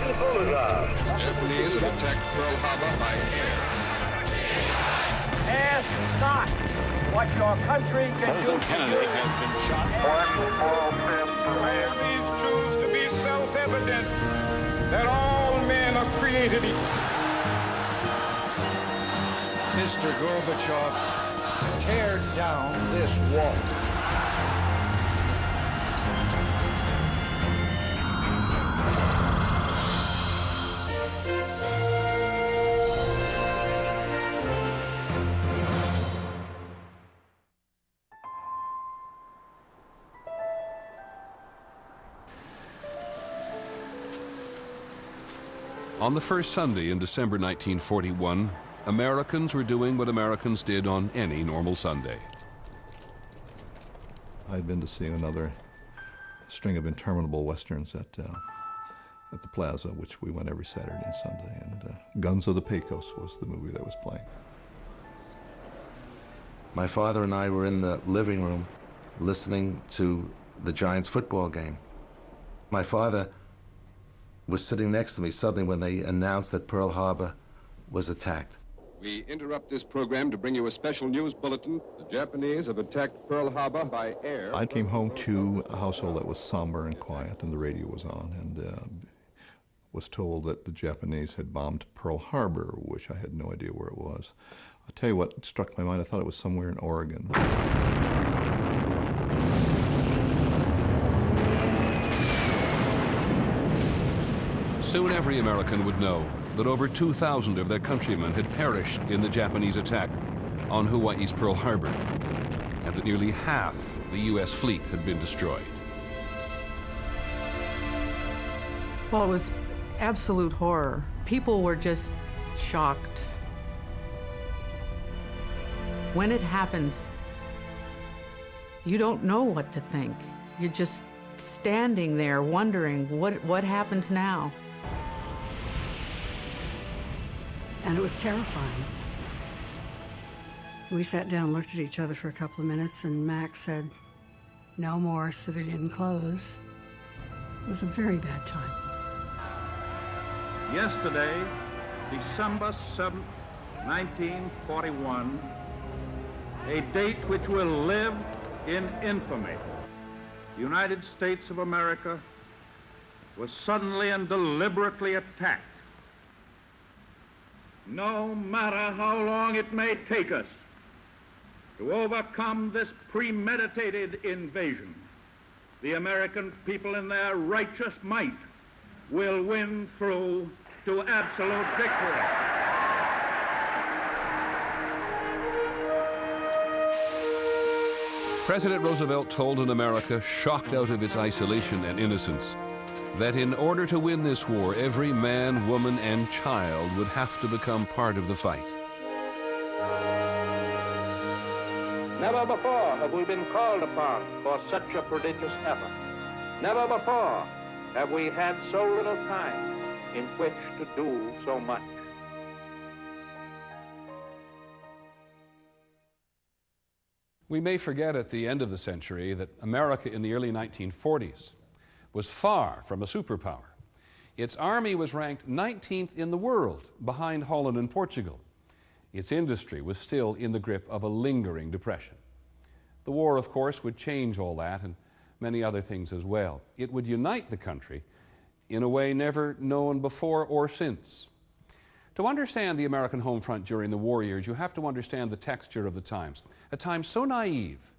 Japanese have attacked Pearl Harbor by air. Ask not what your country can do. President Kennedy has been shot. These truths to be self-evident that all men are created equal. Mr. Gorbachev, tear down this wall. On the first Sunday in December 1941, Americans were doing what Americans did on any normal Sunday. I'd been to see another string of interminable westerns at the Plaza, which we went every Saturday and Sunday, and Guns of the Pecos was the movie that was playing. My father and I were in the living room listening to the Giants football game. My father was sitting next to me suddenly when they announced that Pearl Harbor was attacked. We interrupt this program to bring you a special news bulletin. The Japanese have attacked Pearl Harbor by air. I came home to a household that was somber and quiet, and the radio was on, and was told that the Japanese had bombed Pearl Harbor, which I had no idea where it was. I'll tell you what struck my mind. I thought it was somewhere in Oregon. Soon every American would know that over 2,000 of their countrymen had perished in the Japanese attack on Hawaii's Pearl Harbor, and that nearly half the U.S. fleet had been destroyed. Well, it was absolute horror. People were just shocked. When it happens, you don't know what to think. You're just standing there wondering, what happens now? And it was terrifying. We sat down and looked at each other for a couple of minutes, and Max said, "No more civilian clothes." It was a very bad time. Yesterday, December 7th, 1941, a date which will live in infamy. The United States of America was suddenly and deliberately attacked. No matter how long it may take us to overcome this premeditated invasion, the American people in their righteous might will win through to absolute victory. President Roosevelt told an America shocked out of its isolation and innocence that in order to win this war, every man, woman, and child would have to become part of the fight. Never before have we been called upon for such a prodigious effort. Never before have we had so little time in which to do so much. We may forget at the end of the century that America in the early 1940s was far from a superpower. Its army was ranked 19th in the world, behind Holland and Portugal. Its industry was still in the grip of a lingering depression. The war, of course, would change all that and many other things as well. It would unite the country in a way never known before or since. To understand the American home front during the war years, you have to understand the texture of the times, a time so naive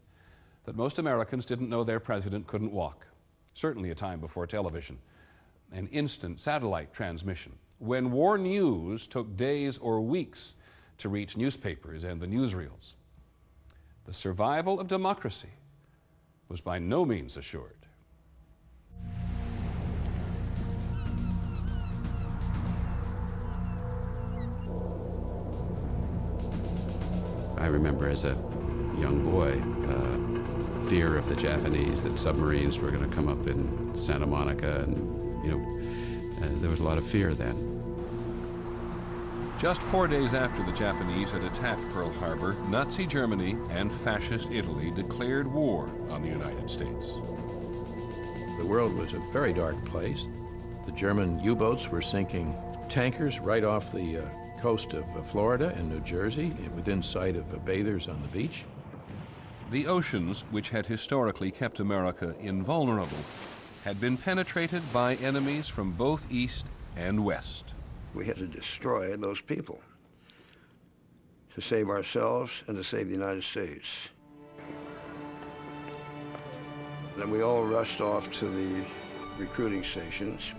that most Americans didn't know their president couldn't walk. Certainly a time before television and instant satellite transmission, when war news took days or weeks to reach newspapers and the newsreels. The survival of democracy was by no means assured. I remember as a young boy, fear of the Japanese, that submarines were going to come up in Santa Monica, and there was a lot of fear then. Just 4 days after the Japanese had attacked Pearl Harbor, Nazi Germany and Fascist Italy declared war on the United States. The world was a very dark place. The German U-boats were sinking tankers right off the coast of Florida and New Jersey, within sight of bathers on the beach. The oceans, which had historically kept America invulnerable, had been penetrated by enemies from both east and west. We had to destroy those people to save ourselves and to save the United States. Then we all rushed off to the recruiting stations.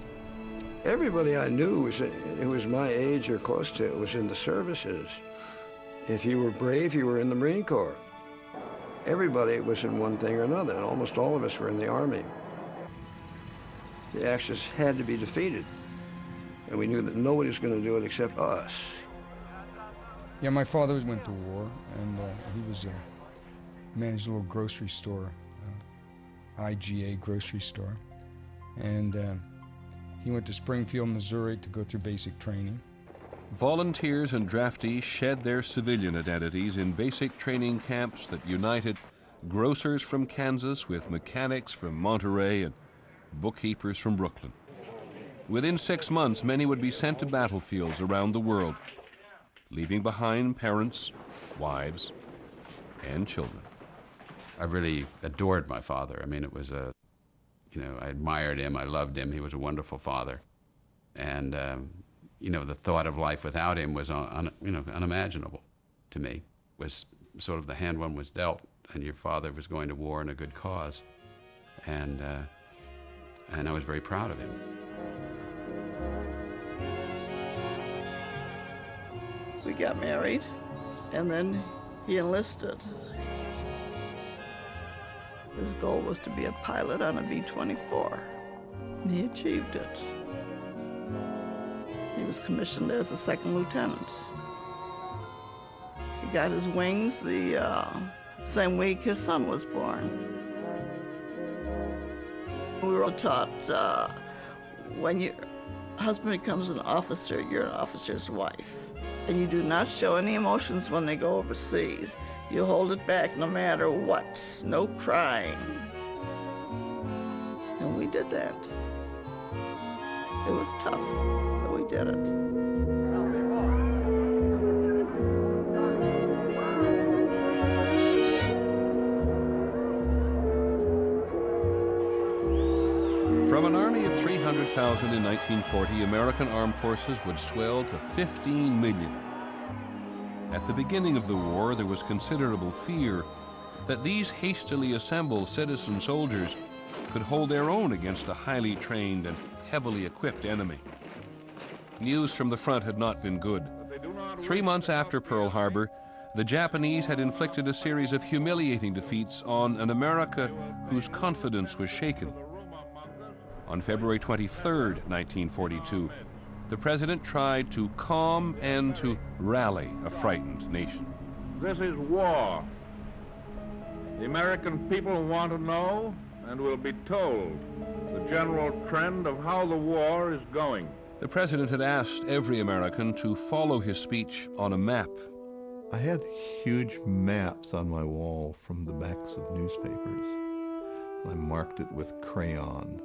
Everybody I knew who was my age or close to it was in the services. If you were brave, you were in the Marine Corps. Everybody was in one thing or another, and almost all of us were in the Army. The Axis had to be defeated, and we knew that nobody was going to do it except us. Yeah, my father went to war, and he was managed a little grocery store, IGA grocery store, and he went to Springfield, Missouri to go through basic training. Volunteers and draftees shed their civilian identities in basic training camps that united grocers from Kansas with mechanics from Monterey and bookkeepers from Brooklyn. Within 6 months, many would be sent to battlefields around the world, leaving behind parents, wives, and children. I really adored my father. I mean, it was I admired him, I loved him, he was a wonderful father. And, the thought of life without him was, unimaginable to me. It was sort of the hand one was dealt, and your father was going to war in a good cause. And I was very proud of him. We got married, and then he enlisted. His goal was to be a pilot on a B-24, and he achieved it. He was commissioned as a second lieutenant. He got his wings the same week his son was born. We were all taught when your husband becomes an officer, you're an officer's wife. And you do not show any emotions when they go overseas. You hold it back no matter what, no crying. And we did that. It was tough, but we did it. From an army of 300,000 in 1940, American armed forces would swell to 15 million. At the beginning of the war, there was considerable fear that these hastily assembled citizen soldiers could hold their own against a highly trained and heavily equipped enemy. News from the front had not been good. 3 months after Pearl Harbor, the Japanese had inflicted a series of humiliating defeats on an America whose confidence was shaken. On February 23rd, 1942, the president tried to calm and to rally a frightened nation. This is war. The American people want to know and will be told the general trend of how the war is going. The president had asked every American to follow his speech on a map. I had huge maps on my wall from the backs of newspapers. I marked it with crayon,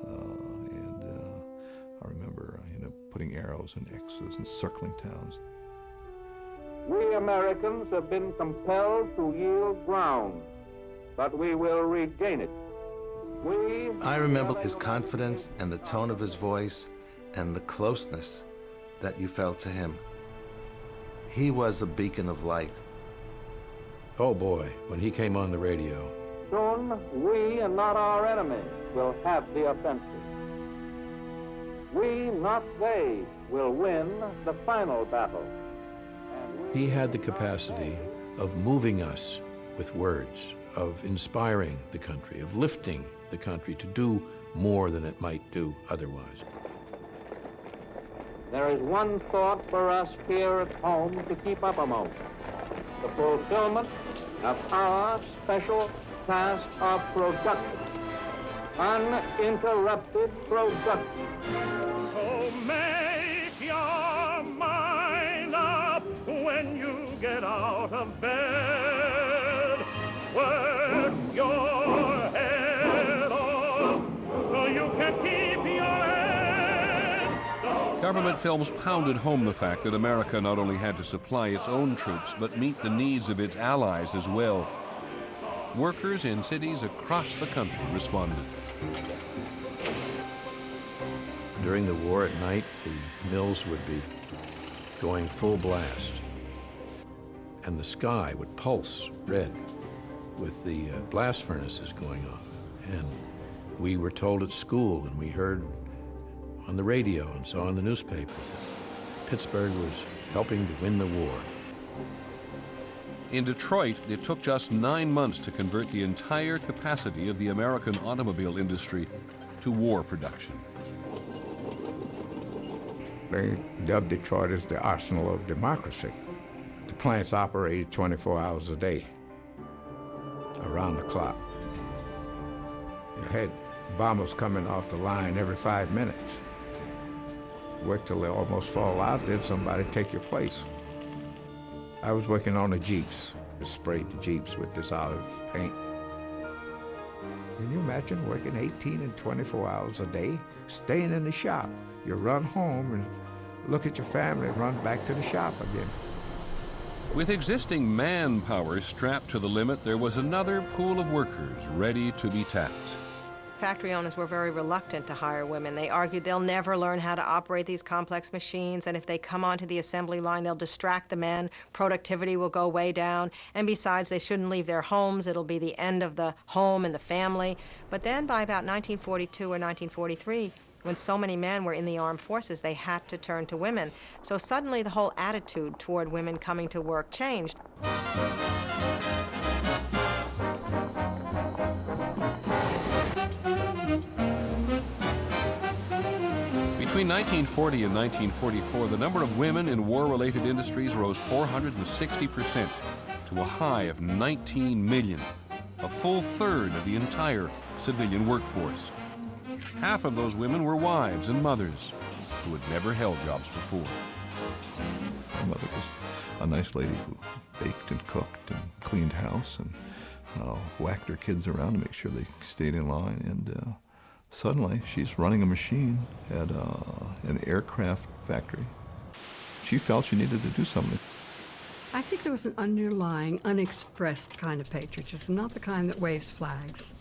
and I remember putting arrows and X's and circling towns. We Americans have been compelled to yield ground, but we will regain it. I remember his confidence and the tone of his voice and the closeness that you felt to him. He was a beacon of light. Oh boy, when he came on the radio. Soon, we and not our enemies will have the offensive. We, not they, will win the final battle. He had the capacity of moving us with words, of inspiring the country, of lifting the country to do more than it might do otherwise. There is one thought for us here at home to keep uppermost: the fulfillment of our special task of production, uninterrupted production. So make your mind up when you get out of bed. Work your head off so you can keep your head. Government films pounded home the fact that America not only had to supply its own troops, but meet the needs of its allies as well. Workers in cities across the country responded. During the war at night, the mills would be going full blast, and the sky would pulse red with the blast furnaces going off. And we were told at school, and we heard on the radio and saw in the newspaper that Pittsburgh was helping to win the war. In Detroit, it took just 9 months to convert the entire capacity of the American automobile industry to war production. They dubbed Detroit as the arsenal of democracy. The plants operated 24 hours a day, around the clock. You had bombers coming off the line every 5 minutes. Work till they almost fall out, then somebody take your place. I was working on the Jeeps. We sprayed the Jeeps with this olive paint. Can you imagine working 18 and 24 hours a day, staying in the shop? You run home and look at your family and run back to the shop again. With existing manpower strapped to the limit, there was another pool of workers ready to be tapped. Factory owners were very reluctant to hire women. They argued they'll never learn how to operate these complex machines, and if they come onto the assembly line, they'll distract the men, productivity will go way down, and besides, they shouldn't leave their homes. It'll be the end of the home and the family. But then by about 1942 or 1943, when so many men were in the armed forces, they had to turn to women. So suddenly the whole attitude toward women coming to work changed. Between 1940 and 1944, the number of women in war-related industries rose 460% to a high of 19 million, a full third of the entire civilian workforce. Half of those women were wives and mothers who had never held jobs before. My mother was a nice lady who baked and cooked and cleaned house and whacked her kids around to make sure they stayed in line. And suddenly, she's running a machine at an aircraft factory. She felt she needed to do something. I think there was an underlying, unexpressed kind of patriotism, not the kind that waves flags,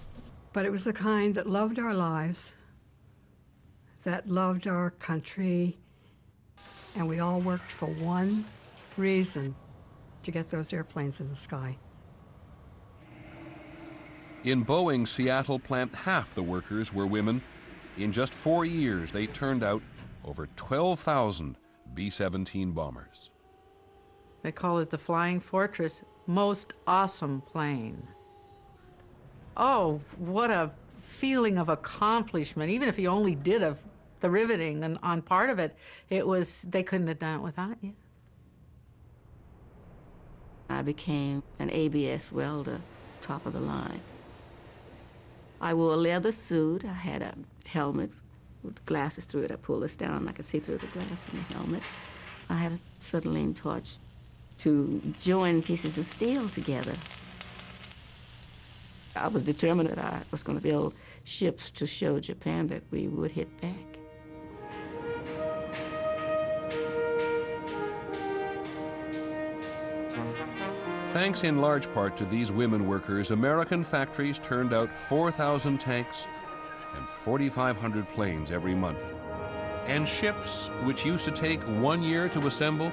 but it was the kind that loved our lives, that loved our country, and we all worked for one reason, to get those airplanes in the sky. In Boeing's Seattle plant, half the workers were women. In just 4 years, they turned out over 12,000 B-17 bombers. They call it the Flying Fortress. Most awesome plane. Oh, what a feeling of accomplishment. Even if you only did the riveting and on part of it, they couldn't have done it without you. I became an ABS welder, top of the line. I wore a leather suit. I had a helmet with glasses through it. I pulled this down, and I could see through the glass in the helmet. I had a acetylene torch to join pieces of steel together. I was determined that I was going to build ships to show Japan that we would hit back. Thanks in large part to these women workers, American factories turned out 4,000 tanks and 4,500 planes every month. And ships, which used to take 1 year to assemble,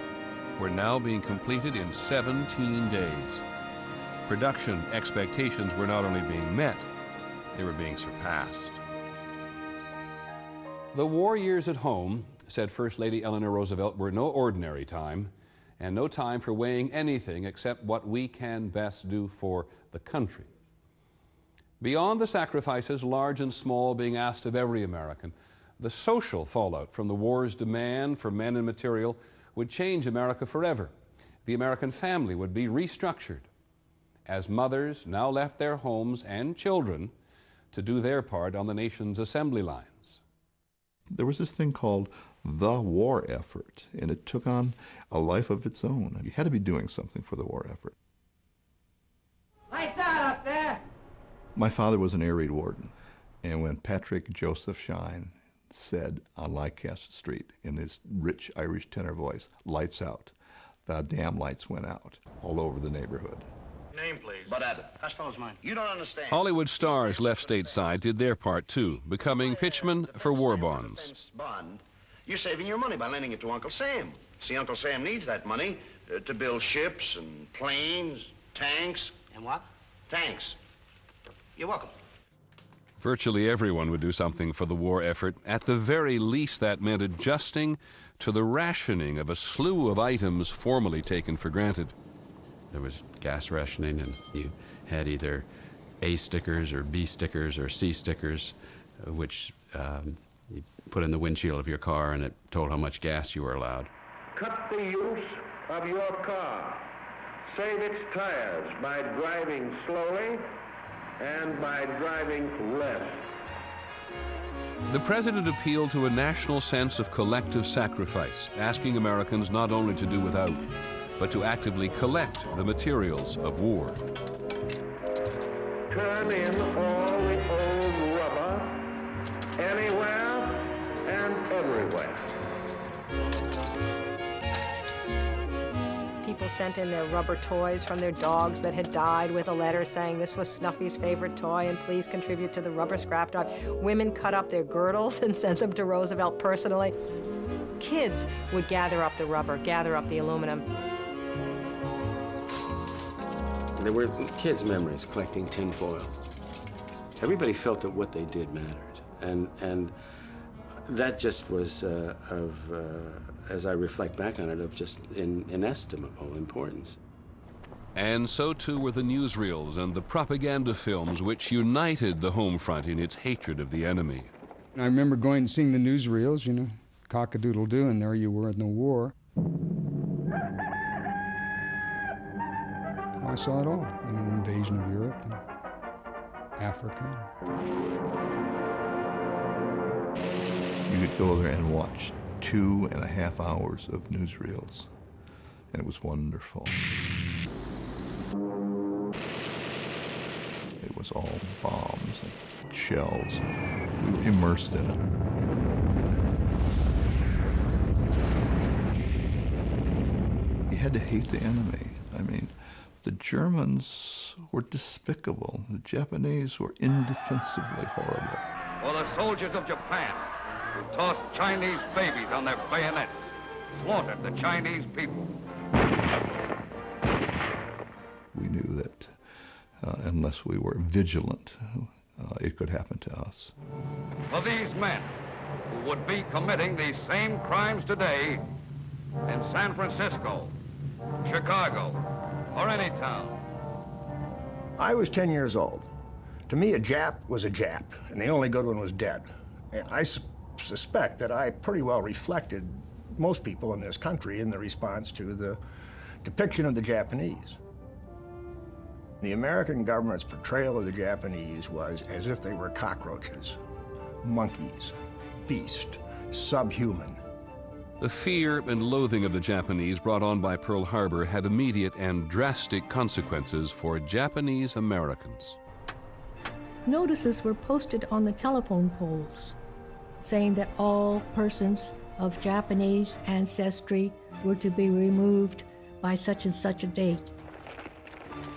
were now being completed in 17 days. Production expectations were not only being met, they were being surpassed. The war years at home, said First Lady Eleanor Roosevelt, were no ordinary time, and no time for weighing anything except what we can best do for the country. Beyond the sacrifices, large and small, being asked of every American, the social fallout from the war's demand for men and material would change America forever. The American family would be restructured as mothers now left their homes and children to do their part on the nation's assembly lines. There was this thing called the war effort, and it took on a life of its own. You had to be doing something for the war effort. Lights out up there! My father was an air raid warden, and when Patrick Joseph Shine said on Leicester Street in his rich Irish tenor voice, "Lights out." The damn lights went out all over the neighborhood. Name, please. Bud Abbott. Costello's mine. You don't understand. Hollywood stars left stateside did their part too, becoming pitchmen for war bonds. Bond. You're saving your money by lending it to Uncle Sam. See, Uncle Sam needs that money to build ships and planes, tanks. And what? Tanks. You're welcome. Virtually everyone would do something for the war effort. At the very least, that meant adjusting to the rationing of a slew of items formerly taken for granted. There was gas rationing, and you had either A stickers or B stickers or C stickers, which you put in the windshield of your car, and it told how much gas you were allowed. Cut the use of your car. Save its tires by driving slowly and by driving less. The president appealed to a national sense of collective sacrifice, asking Americans not only to do without, but to actively collect the materials of war. Turn in all the old rubber anywhere and everywhere. People sent in their rubber toys from their dogs that had died with a letter saying this was Snuffy's favorite toy and please contribute to the rubber scrap dog. Women cut up their girdles and sent them to Roosevelt personally. Kids would gather up the rubber, gather up the aluminum. There were kids' memories collecting tinfoil. Everybody felt that what they did mattered. And that just was as I reflect back on it, of just inestimable importance. And so too were the newsreels and the propaganda films which united the Homefront in its hatred of the enemy. I remember going and seeing the newsreels, you know, cock-a-doodle-doo, and there you were in the war. I saw it all, you know, invasion of Europe and Africa. You could go there and watch 2.5 hours of newsreels, and it was wonderful. It was all bombs and shells. We were immersed in it. You had to hate the enemy. I mean, the Germans were despicable. The Japanese were indefensibly horrible. For the soldiers of Japan, who tossed Chinese babies on their bayonets, slaughtered the Chinese people. We knew that unless we were vigilant, it could happen to us. For these men who would be committing these same crimes today in San Francisco, Chicago, or any town. I was 10 years old. To me, a Jap was a Jap, and the only good one was dead. And I suspect that I pretty well reflected most people in this country in the response to the depiction of the Japanese. The American government's portrayal of the Japanese was as if they were cockroaches, monkeys, beast, subhuman. The fear and loathing of the Japanese brought on by Pearl Harbor had immediate and drastic consequences for Japanese Americans. Notices were posted on the telephone poles saying that all persons of Japanese ancestry were to be removed by such and such a date.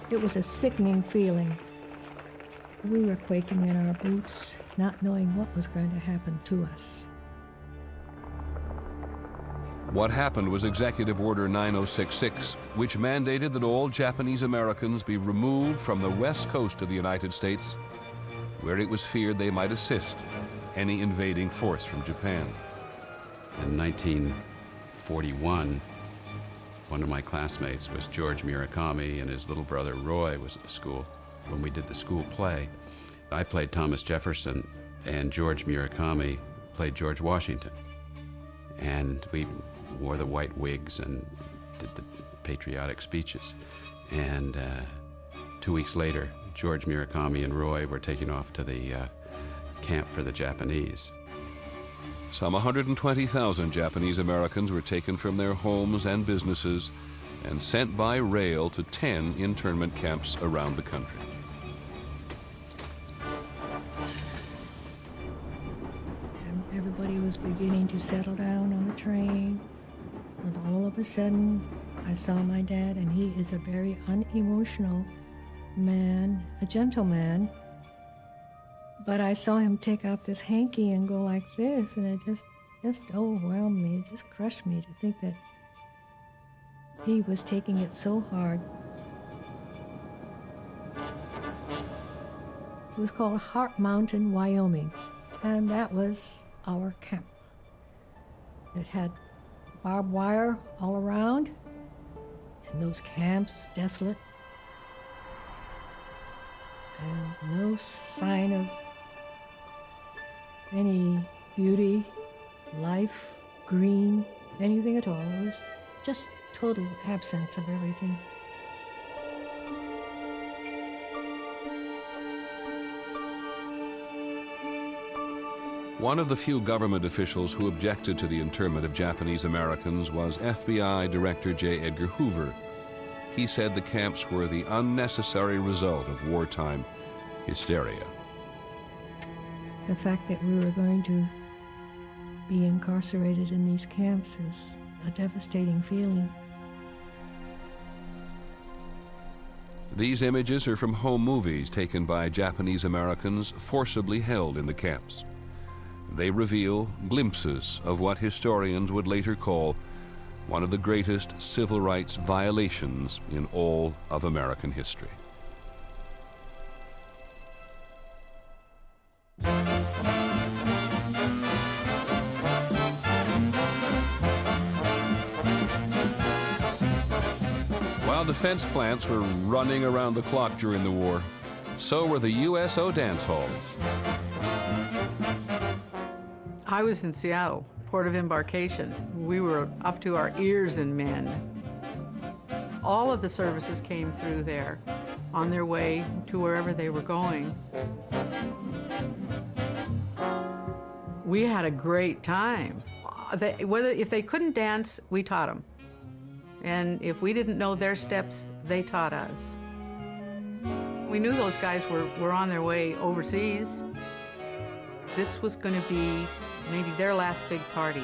It was a sickening feeling. We were quaking in our boots, not knowing what was going to happen to us. What happened was Executive Order 9066, which mandated that all Japanese Americans be removed from the west coast of the United States, where it was feared they might assist any invading force from Japan. In 1941, one of my classmates was George Murakami, and his little brother Roy was at the school. When we did the school play, I played Thomas Jefferson, and George Murakami played George Washington. And we wore the white wigs and did the patriotic speeches. And 2 weeks later, George Murakami and Roy were taken off to the camp for the Japanese. Some 120,000 Japanese Americans were taken from their homes and businesses and sent by rail to 10 internment camps around the country. And everybody was beginning to settle down on the train. And all of a sudden, I saw my dad, and he is a very unemotional man, a gentleman. But I saw him take out this hanky and go like this, and it just overwhelmed me. It just crushed me to think that he was taking it so hard. It was called Heart Mountain, Wyoming, and that was our camp. It had barbed wire all around, and those camps desolate, and no sign of any beauty, life, green, anything at all. It was just total absence of everything. One of the few government officials who objected to the internment of Japanese Americans was FBI Director J. Edgar Hoover. He said the camps were the unnecessary result of wartime hysteria. The fact that we were going to be incarcerated in these camps is a devastating feeling. These images are from home movies taken by Japanese Americans forcibly held in the camps. They reveal glimpses of what historians would later call one of the greatest civil rights violations in all of American history. While defense plants were running around the clock during the war, so were the USO dance halls. I was in Seattle, port of embarkation. We were up to our ears in men. All of the services came through there on their way to wherever they were going. We had a great time. If they couldn't dance, we taught them. And if we didn't know their steps, they taught us. We knew those guys were on their way overseas. This was going to be maybe their last big party.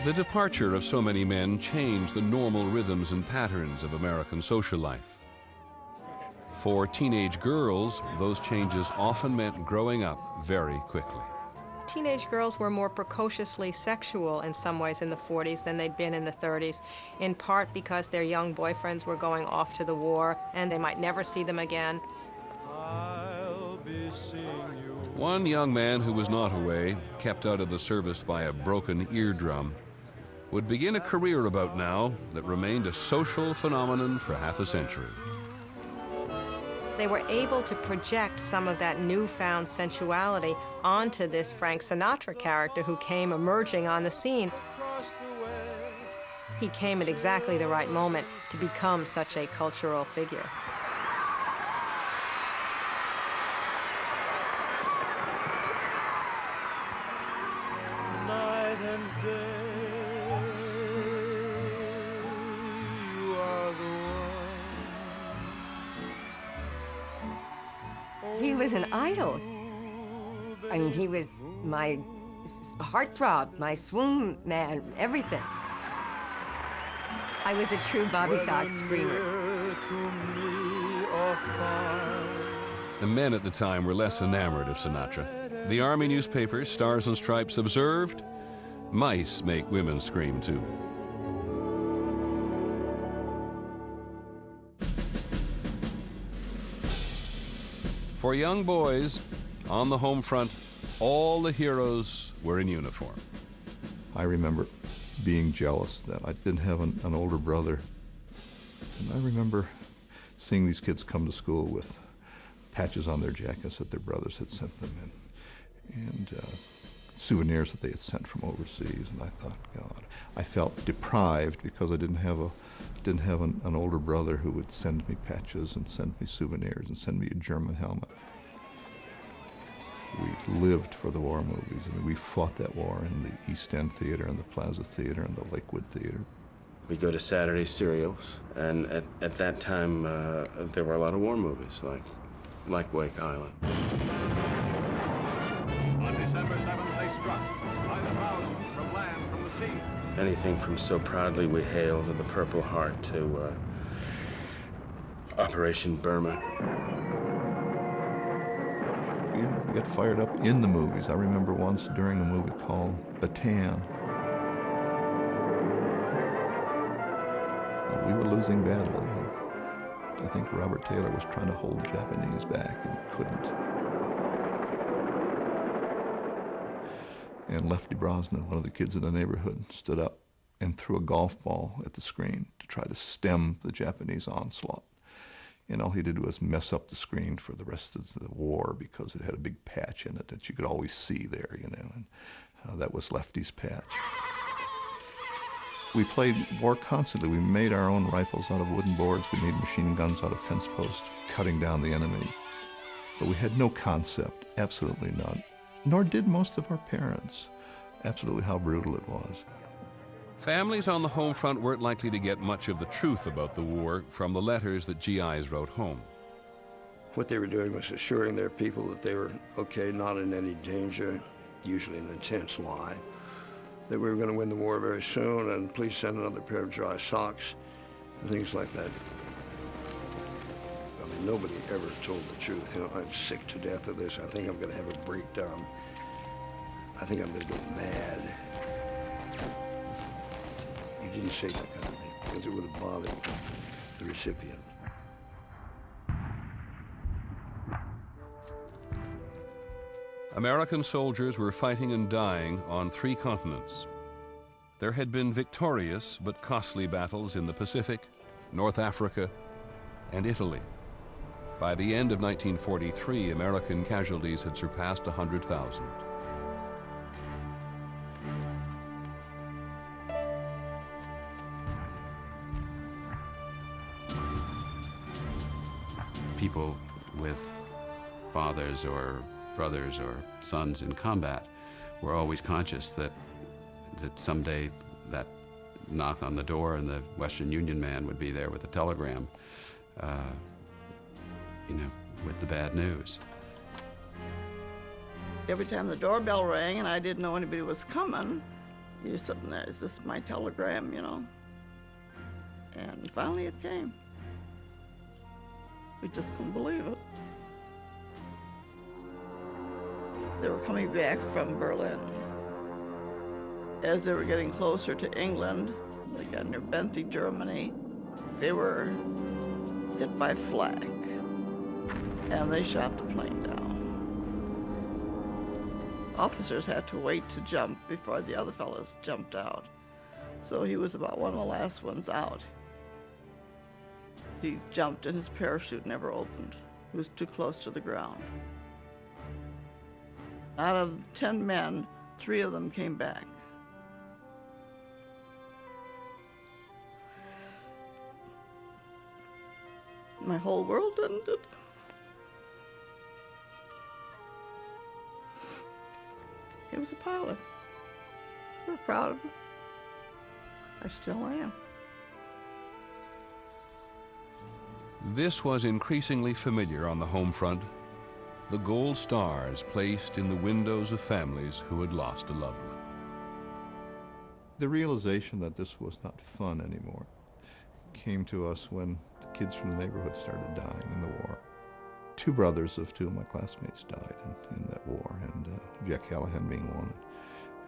The departure of so many men changed the normal rhythms and patterns of American social life. For teenage girls, those changes often meant growing up very quickly. Teenage girls were more precociously sexual in some ways in the 40s than they'd been in the 30s, in part because their young boyfriends were going off to the war and they might never see them again. One young man who was not away, kept out of the service by a broken eardrum, would begin a career about now that remained a social phenomenon for half a century. They were able to project some of that newfound sensuality onto this Frank Sinatra character who came emerging on the scene. He came at exactly the right moment to become such a cultural figure. Night and day, you are the one. He was an idol. I mean, he was my heartthrob, my swoon man, everything. I was a true Bobby Sox screamer. The men at the time were less enamored of Sinatra. The Army newspaper, Stars and Stripes, observed, mice make women scream too. For young boys, on the home front, all the heroes were in uniform. I remember being jealous that I didn't have an older brother. And I remember seeing these kids come to school with patches on their jackets that their brothers had sent them and souvenirs that they had sent from overseas. And I thought, God, I felt deprived because I didn't have an older brother who would send me patches and send me souvenirs and send me a German helmet. We lived for the war movies. I mean, we fought that war in the East End Theater and the Plaza Theater and the Lakewood Theater. We go to Saturday serials, and at that time, there were a lot of war movies, like Wake Island. On December 7th, they struck by the thousands from land, from the sea. Anything from So Proudly We Hail to the Purple Heart to Operation Burma. We get fired up in the movies. I remember once during a movie called Bataan. We were losing badly. I think Robert Taylor was trying to hold Japanese back and couldn't. And Lefty Brosnan, one of the kids in the neighborhood, stood up and threw a golf ball at the screen to try to stem the Japanese onslaught. And all he did was mess up the screen for the rest of the war because it had a big patch in it that you could always see there, you know, and that was Lefty's patch. We played war constantly. We made our own rifles out of wooden boards. We made machine guns out of fence posts, cutting down the enemy. But we had no concept, absolutely none. Nor did most of our parents, absolutely how brutal it was. Families on the home front weren't likely to get much of the truth about the war from the letters that GIs wrote home. What they were doing was assuring their people that they were okay, not in any danger, usually an intense lie, that we were going to win the war very soon, and please send another pair of dry socks, and things like that. I mean, nobody ever told the truth. You know, I'm sick to death of this. I think I'm going to have a breakdown. I think I'm going to get mad. You didn't say that kind of thing, because it would have bothered the recipient. American soldiers were fighting and dying on 3 continents. There had been victorious but costly battles in the Pacific, North Africa, and Italy. By the end of 1943, American casualties had surpassed 100,000. People with fathers or brothers or sons in combat were always conscious that someday that knock on the door and the Western Union man would be there with a telegram, you know, with the bad news. Every time the doorbell rang and I didn't know anybody was coming, you were sitting there, is this my telegram, you know? And finally it came. We just couldn't believe it. They were coming back from Berlin. As they were getting closer to England, they got near Benty, Germany, they were hit by flak, and they shot the plane down. Officers had to wait to jump before the other fellows jumped out. So he was about one of the last ones out. He jumped and his parachute never opened. He was too close to the ground. Out of 10 men, 3 of them came back. My whole world ended. He was a pilot. We were proud of him. I still am. This was increasingly familiar on the home front. The gold stars placed in the windows of families who had lost a loved one. The realization that this was not fun anymore came to us when the kids from the neighborhood started dying in the war. 2 brothers of 2 of my classmates died in that war, and Jack Callahan being one,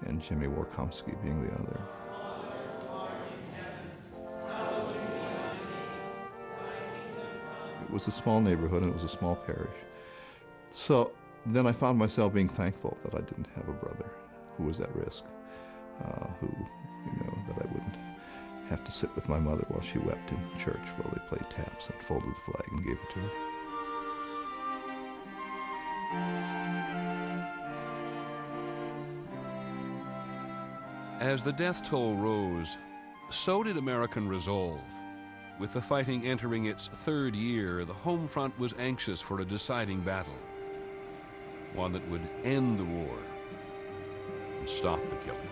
and Jimmy Warkomsky being the other. It was a small neighborhood and it was a small parish. So then I found myself being thankful that I didn't have a brother who was at risk, who, you know, that I wouldn't have to sit with my mother while she wept in church while they played taps and folded the flag and gave it to her. As the death toll rose, so did American resolve. With the fighting entering its 3rd year, the home front was anxious for a deciding battle, one that would end the war and stop the killing.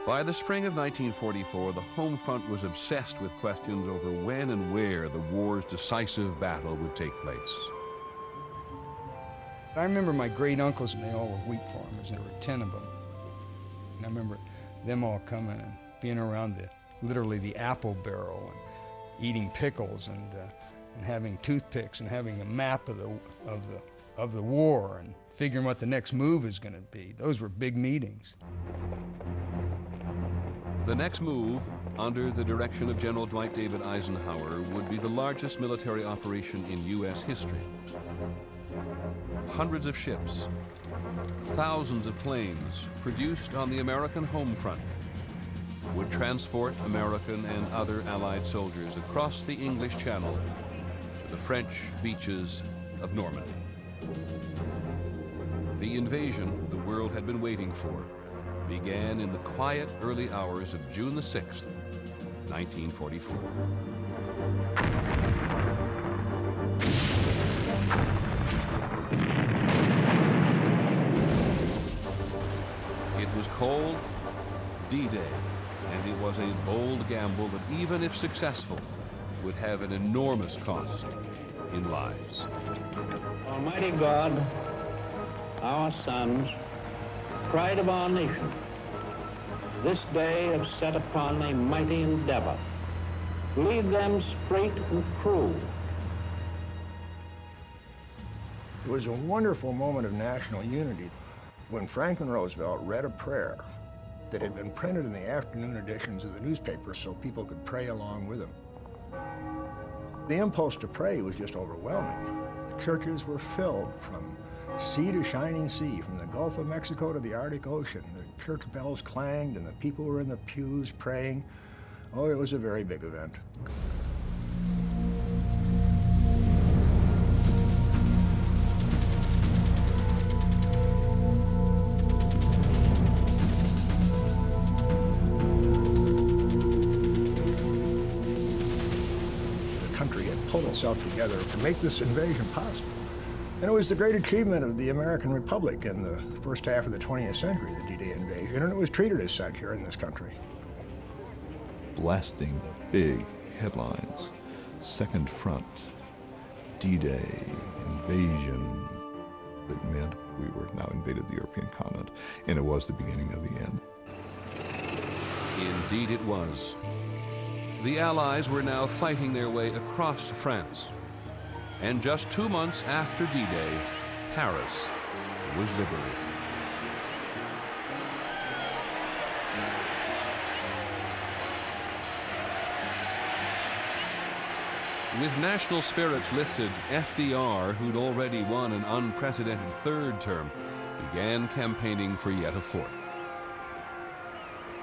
By the spring of 1944, the Homefront was obsessed with questions over when and where the war's decisive battle would take place. I remember my great uncles, and they all were wheat farmers. There were 10 of them. And I remember them all coming and being around literally the apple barrel and eating pickles and having toothpicks and having a map of the war and figuring what the next move is going to be. Those were big meetings. The next move, under the direction of General Dwight David Eisenhower, would be the largest military operation in U.S. history. Hundreds of ships, thousands of planes produced on the American home front would transport American and other Allied soldiers across the English Channel to the French beaches of Normandy. The invasion the world had been waiting for began in the quiet early hours of June the 6th, 1944. It was called D-Day, and it was a bold gamble that, even if successful, would have an enormous cost in lives. Almighty God, our sons, pride of our nation, this day have set upon a mighty endeavor. Lead them straight and true. It was a wonderful moment of national unity when Franklin Roosevelt read a prayer that had been printed in the afternoon editions of the newspaper so people could pray along with him. The impulse to pray was just overwhelming. The churches were filled from sea to shining sea, from the Gulf of Mexico to the Arctic Ocean. The church bells clanged and the people were in the pews praying. Oh, it was a very big event. The country had pulled itself together to make this invasion possible. And it was the great achievement of the American Republic in the first half of the 20th century, the D-Day invasion, and it was treated as such here in this country. Blasting big headlines, Second Front, D-Day, invasion. It meant we were now invaded the European continent, and it was the beginning of the end. Indeed it was. The Allies were now fighting their way across France. And just 2 months after D-Day, Paris was liberated. With national spirits lifted, FDR, who'd already won an unprecedented third term, began campaigning for yet a fourth.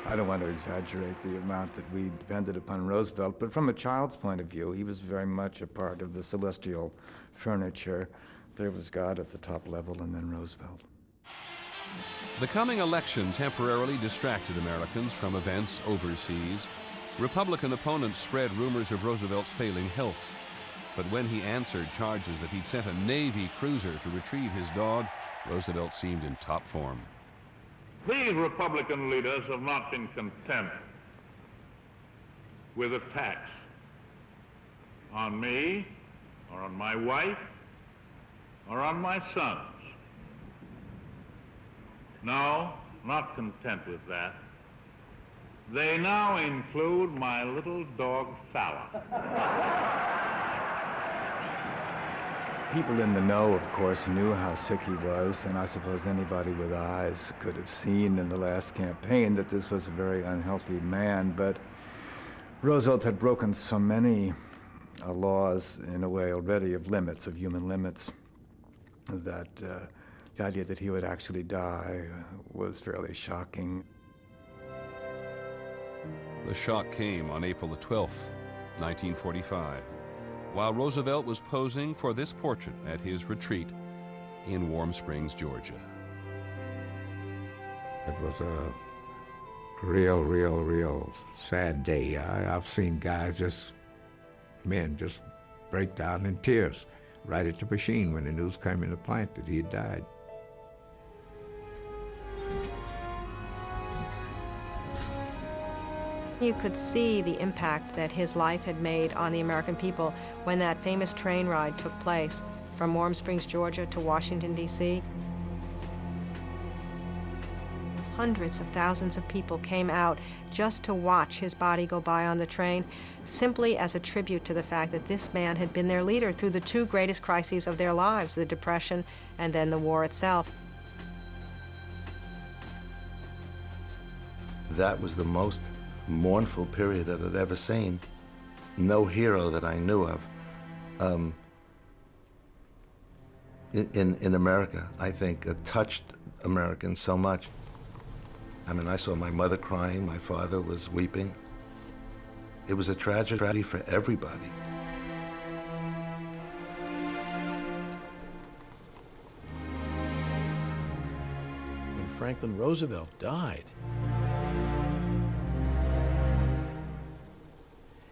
I don't want to exaggerate the amount that we depended upon Roosevelt, but from a child's point of view, he was very much a part of the celestial furniture. There was God at the top level, and then Roosevelt. The coming election temporarily distracted Americans from events overseas. Republican opponents spread rumors of Roosevelt's failing health. But when he answered charges that he'd sent a Navy cruiser to retrieve his dog, Roosevelt seemed in top form. These Republican leaders have not been content with attacks on me, or on my wife, or on my sons. No, not content with that. They now include my little dog, Fallon. People in the know, of course, knew how sick he was, and I suppose anybody with eyes could have seen in the last campaign that this was a very unhealthy man, but Roosevelt had broken so many laws, in a way, already of limits, of human limits, that the idea that he would actually die was fairly shocking. The shock came on April the 12th, 1945. While Roosevelt was posing for this portrait at his retreat in Warm Springs, Georgia. It was a real sad day. I've seen guys men just break down in tears right at the machine when the news came in the plant that he had died. You could see the impact that his life had made on the American people when that famous train ride took place from Warm Springs, Georgia to Washington, D.C. Hundreds of thousands of people came out just to watch his body go by on the train, simply as a tribute to the fact that this man had been their leader through the two greatest crises of their lives, the Depression and then the war itself. That was the most mournful period that I'd ever seen. No hero that I knew of in America, I think, touched Americans so much. I mean, I saw my mother crying, my father was weeping. It was a tragedy for everybody. When Franklin Roosevelt died,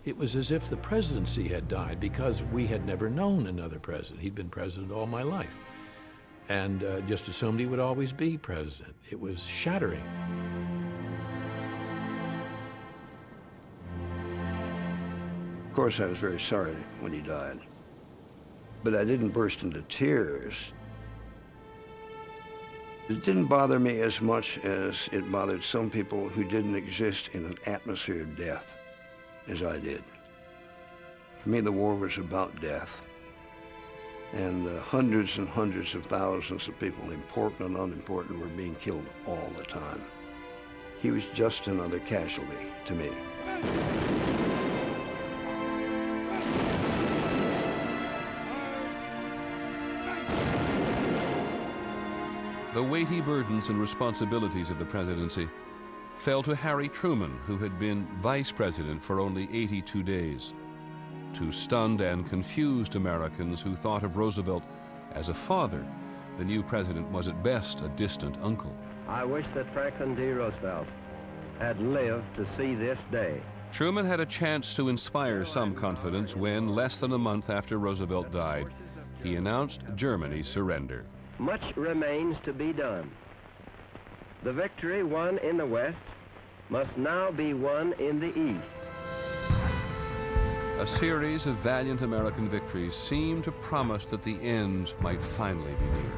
it was as if the presidency had died because we had never known another president. He'd been president all my life and just assumed he would always be president. It was shattering. Of course, I was very sorry when he died, but I didn't burst into tears. It didn't bother me as much as it bothered some people who didn't exist in an atmosphere of death, as I did. For me, the war was about death. And hundreds and hundreds of thousands of people, important and unimportant, were being killed all the time. He was just another casualty to me. The weighty burdens and responsibilities of the presidency fell to Harry Truman, who had been vice president for only 82 days. To stunned and confused Americans who thought of Roosevelt as a father, the new president was at best a distant uncle. I wish that Franklin D. Roosevelt had lived to see this day. Truman had a chance to inspire some confidence when, less than a month after Roosevelt died, he announced Germany's surrender. Much remains to be done. The victory won in the West must now be won in the East. A series of valiant American victories seemed to promise that the end might finally be near.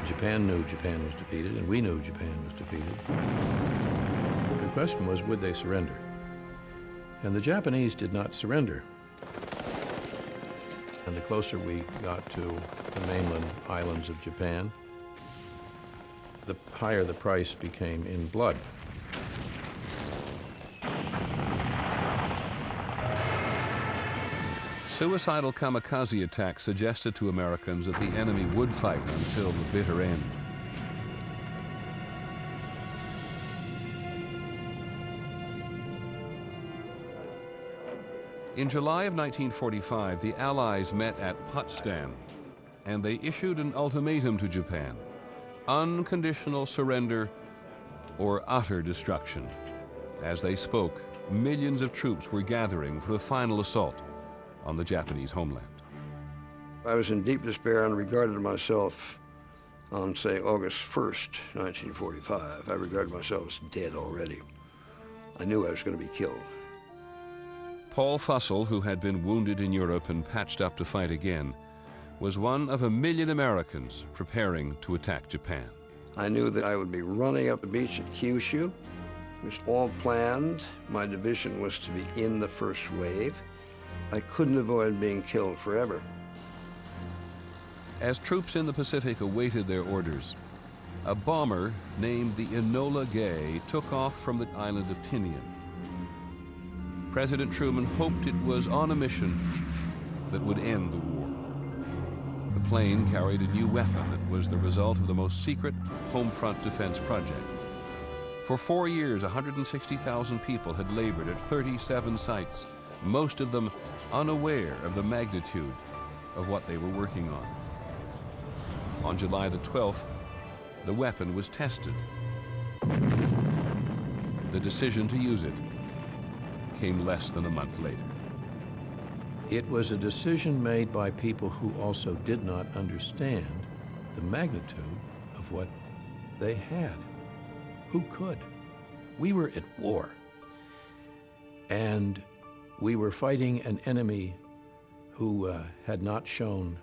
Japan knew Japan was defeated, and we knew Japan was defeated. The question was, would they surrender? And the Japanese did not surrender. And the closer we got to the mainland islands of Japan, the higher the price became in blood. Suicidal kamikaze attacks suggested to Americans that the enemy would fight until the bitter end. In July of 1945, the Allies met at Potsdam, and they issued an ultimatum to Japan: unconditional surrender or utter destruction. As they spoke, millions of troops were gathering for the final assault on the Japanese homeland. I was in deep despair and regarded myself on, say, August 1st, 1945. I regarded myself as dead already. I knew I was going to be killed. Paul Fussell, who had been wounded in Europe and patched up to fight again, was one of 1 million Americans preparing to attack Japan. I knew that I would be running up the beach at Kyushu. It was all planned. My division was to be in the first wave. I couldn't avoid being killed forever. As troops in the Pacific awaited their orders, a bomber named the Enola Gay took off from the island of Tinian. President Truman hoped it was on a mission that would end the war. The plane carried a new weapon that was the result of the most secret Homefront defense project. For 4 years, 160,000 people had labored at 37 sites, most of them unaware of the magnitude of what they were working on. On July the 12th, the weapon was tested. The decision to use it came less than a month later. It was a decision made by people who also did not understand the magnitude of what they had. Who could? We were at war. And we were fighting an enemy who had not shown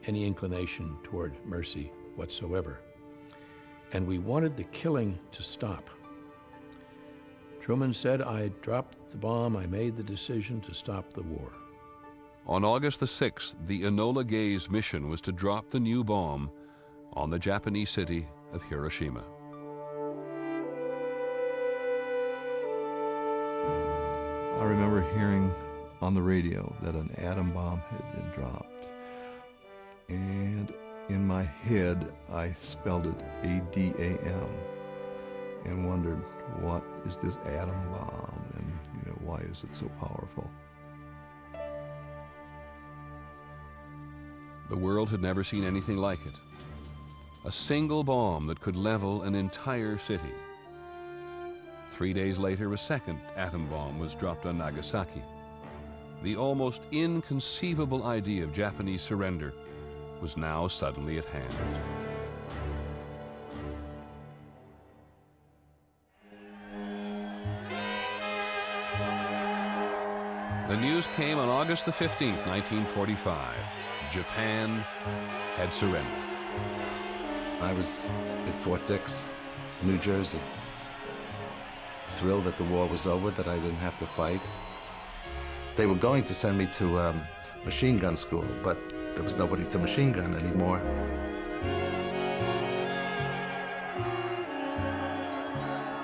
any inclination toward mercy whatsoever. And we wanted the killing to stop. Truman said, I dropped the bomb, I made the decision to stop the war. On August the 6th, the Enola Gay's mission was to drop the new bomb on the Japanese city of Hiroshima. I remember hearing on the radio that an atom bomb had been dropped. And in my head, I spelled it A-D-A-M and wondered, what is this atom bomb? And, why is it so powerful? The world had never seen anything like it. A single bomb that could level an entire city. 3 days later, a second atom bomb was dropped on Nagasaki. The almost inconceivable idea of Japanese surrender was now suddenly at hand. The news came on August the 15th, 1945. Japan had surrendered. I was at Fort Dix, New Jersey, thrilled that the war was over, that I didn't have to fight. They were going to send me to machine gun school, but there was nobody to machine gun anymore.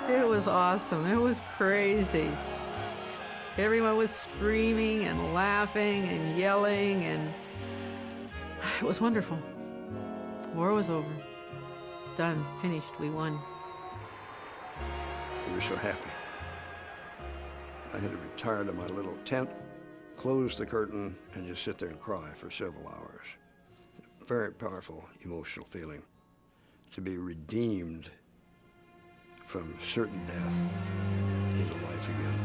It was awesome. It was crazy. Everyone was screaming and laughing and yelling, and it was wonderful. War was over. Done. Finished. We won. We were so happy. I had to retire to my little tent, close the curtain, and just sit there and cry for several hours. Very powerful emotional feeling to be redeemed from certain death into life again.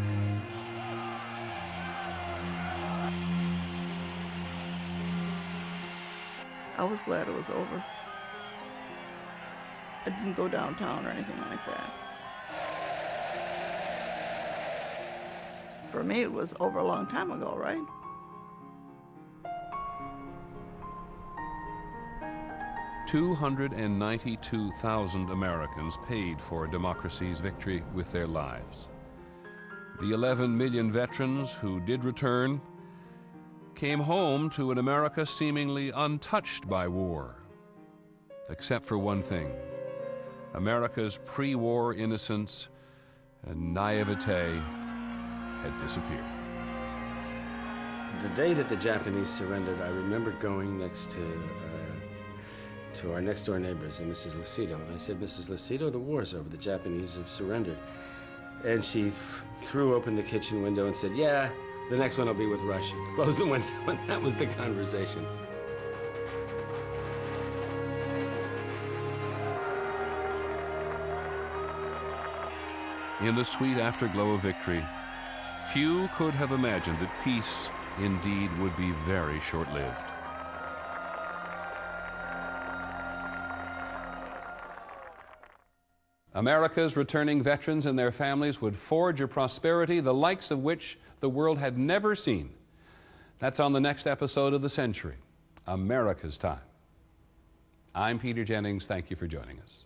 I was glad it was over. I didn't go downtown or anything like that. For me, it was over a long time ago, right? $292,000 Americans paid for democracy's victory with their lives. The 11 million veterans who did return came home to an America seemingly untouched by war, except for one thing. America's pre-war innocence and naivete had disappeared. The day that the Japanese surrendered, I remember going next to our next-door neighbors, Mrs. Lucido, and I said, Mrs. Lucido, the war's over, the Japanese have surrendered. And she threw open the kitchen window and said, yeah, the next one will be with Russia. Closed the window, and that was the conversation. In the sweet afterglow of victory, few could have imagined that peace indeed would be very short-lived. America's returning veterans and their families would forge a prosperity the likes of which the world had never seen. That's on the next episode of The Century, America's Time. I'm Peter Jennings. Thank you for joining us.